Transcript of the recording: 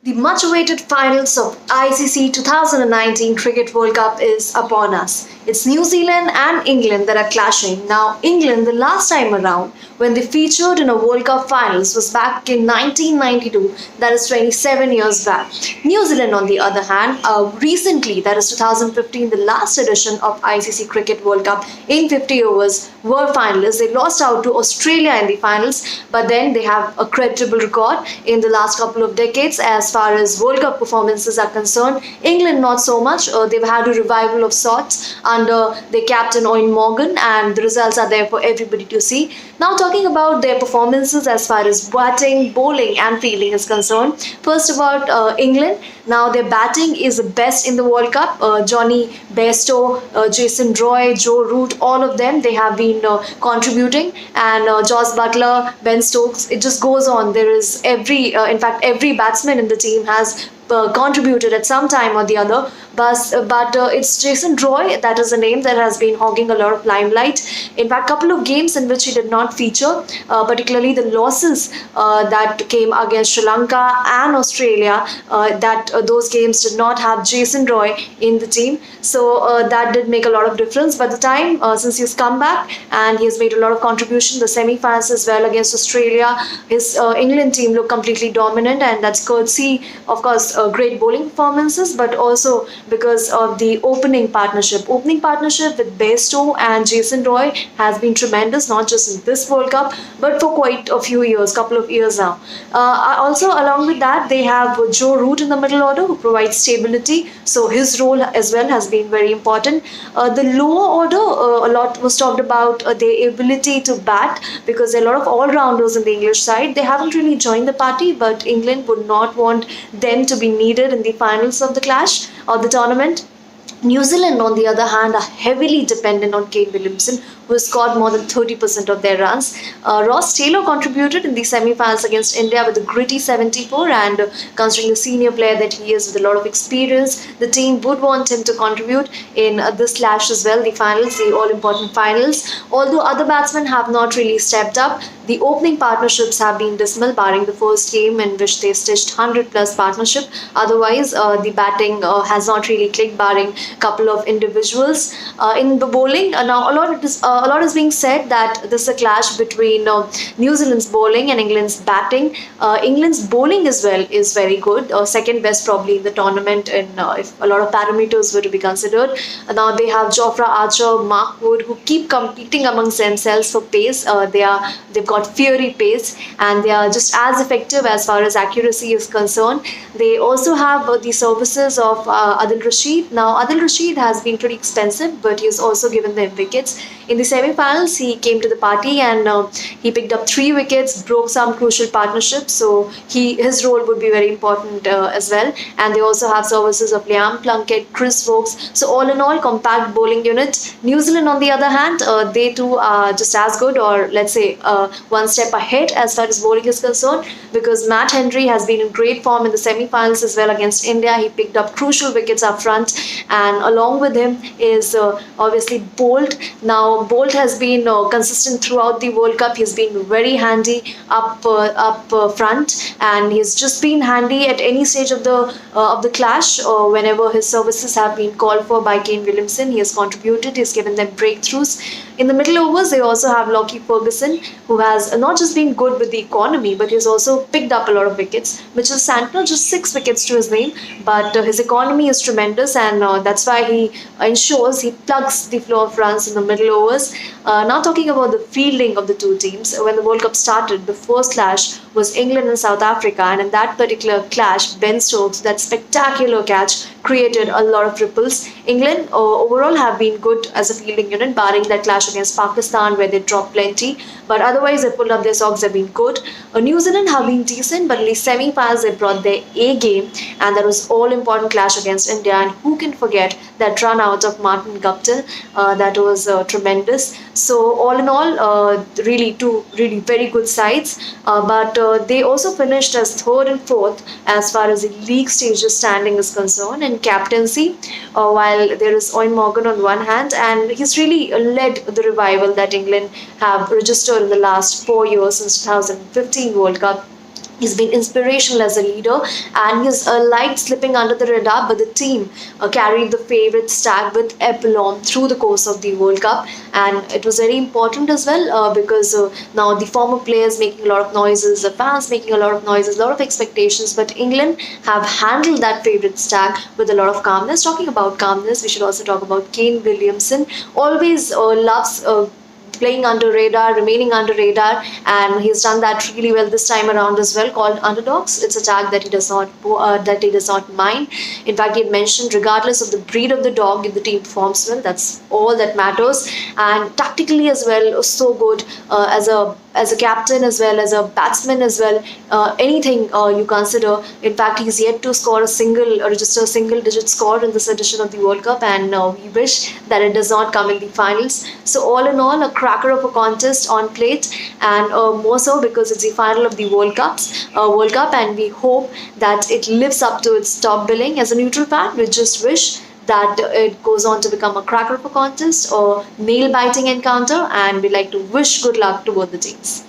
The much awaited finals of ICC 2019 Cricket World Cup is upon us. It's New Zealand and England that are clashing. Now, England, the last time around, when they featured in a World Cup finals, was back in 1992, that is 27 years back. New Zealand, on the other hand, recently, that is 2015, the last edition of ICC Cricket World Cup in 50 overs, were finalists. They lost out to Australia in the finals, but then they have a credible record in the last couple of decades as far as World Cup performances are concerned. England, not so much. They've had a revival of sorts under their captain Owen Morgan, and the results are there for everybody to see. Now, talking about their performances as far as batting, bowling, and fielding is concerned. First, about England. Now, their batting is the best in the World Cup. Johnny Bairstow, Jason Roy, Joe Root, all of them, they have been contributing. And Jos Buttler, Ben Stokes, it just goes on. There is in fact, every batsman in the team has contributed at some time or the other. But it's Jason Roy, that is a name that has been hogging a lot of limelight. In fact, couple of games in which he did not feature, particularly the losses that came against Sri Lanka and Australia, those games did not have Jason Roy in the team. So that did make a lot of difference. But the time since he's come back and he has made a lot of contribution, the semi-finals as well against Australia, his England team looked completely dominant, and that's courtesy, of course, great bowling performances, but also because of the opening partnership. Opening partnership with Bairstow and Jason Roy has been tremendous, not just in this World Cup, but for quite a few years, couple of years now. Also, along with that, they have Joe Root in the middle order, who provides stability. So his role as well has been very important. The lower order, a lot was talked about their ability to bat, because there are a lot of all-rounders in the English side. They haven't really joined the party, but England would not want them to be needed in the finals of the clash or the tournament. New Zealand, on the other hand, are heavily dependent on Kane Williamson, who has scored more than 30% of their runs. Ross Taylor contributed in the semi-finals against India with a gritty 74, and considering the senior player that he is with a lot of experience, the team would want him to contribute in this clash as well, the finals, the all-important finals. Although other batsmen have not really stepped up, the opening partnerships have been dismal, barring the first game in which they stitched 100-plus partnership. Otherwise, the batting has not really clicked, barring a couple of individuals. In the bowling, now a lot is being said that this is a clash between New Zealand's bowling and England's batting. England's bowling as well is very good, second best probably in the tournament, and if a lot of parameters were to be considered. Now they have Jofra Archer, Mark Wood, who keep competing amongst themselves for pace. They've got fiery pace, and they are just as effective as far as accuracy is concerned. They also have the services of Adil Rashid. Now, Adil Rashid has been pretty expensive, but he has also given them wickets. In the semi-finals, he came to the party and he picked up 3 wickets, broke some crucial partnerships. So his role would be very important as well. And they also have services of Liam Plunkett, Chris Vokes. So all in all, compact bowling unit. New Zealand, on the other hand, they too are just as good, or let's say one step ahead as far as bowling is concerned, because Matt Henry has been in great form in the semi-finals as well against India. He picked up crucial wickets up front, and along with him is obviously Bolt. Now, Bolt has been consistent throughout the World Cup. He's been very handy up front, and he's just been handy at any stage of the clash. Whenever his services have been called for by Kane Williamson, he has contributed. He's given them breakthroughs. In the middle overs, they also have Lockie Ferguson, who has not just been good with the economy, but he's also picked up a lot of wickets. Mitchell Santner, just 6 wickets to his name, but his economy is tremendous, and that's why he ensures he plugs the flow of runs in the middle overs. Now, talking about the fielding of the two teams, when the World Cup started, the first clash was England and South Africa, and in that particular clash, Ben Stokes, that spectacular catch, created a lot of ripples. England overall have been good as a fielding unit, barring that clash against Pakistan where they dropped plenty, but otherwise they pulled up their socks. They've been good. New Zealand have been decent, but in the semi-finals they brought their A game, and that was all important clash against India. And who can forget that run out of Martin Guptill? That was tremendous. So all in all, really two really very good sides, but they also finished as third and fourth as far as the league stages standing is concerned, and captaincy, while there is Owen Morgan on one hand, and he's really led the revival that England have registered in the last 4 years since 2015 World Cup. He's been inspirational as a leader, and he's liked slipping under the radar, but the team carried the favorite stag with aplomb through the course of the World Cup. And it was very important as well because now the former players making a lot of noises, the fans making a lot of noises, a lot of expectations, but England have handled that favorite stag with a lot of calmness. Talking about calmness, we should also talk about Kane Williamson. Always loves playing under radar, remaining under radar, and he's done that really well this time around as well. Called underdogs, it's a tag that he does not mind. In fact, he had mentioned regardless of the breed of the dog, if the team performs well, that's all that matters. And tactically as well, so good as a captain as well as a batsman as well. Anything you consider. In fact, he's yet to score register a single digit score in this edition of the World Cup, and we wish that it does not come in the finals. So all in all, a cracker of a contest on plate, and more so because it's the final of the World Cup, and we hope that it lives up to its top billing. As a neutral fan, we just wish that it goes on to become a cracker of a contest or nail biting encounter, and we like to wish good luck to both the teams.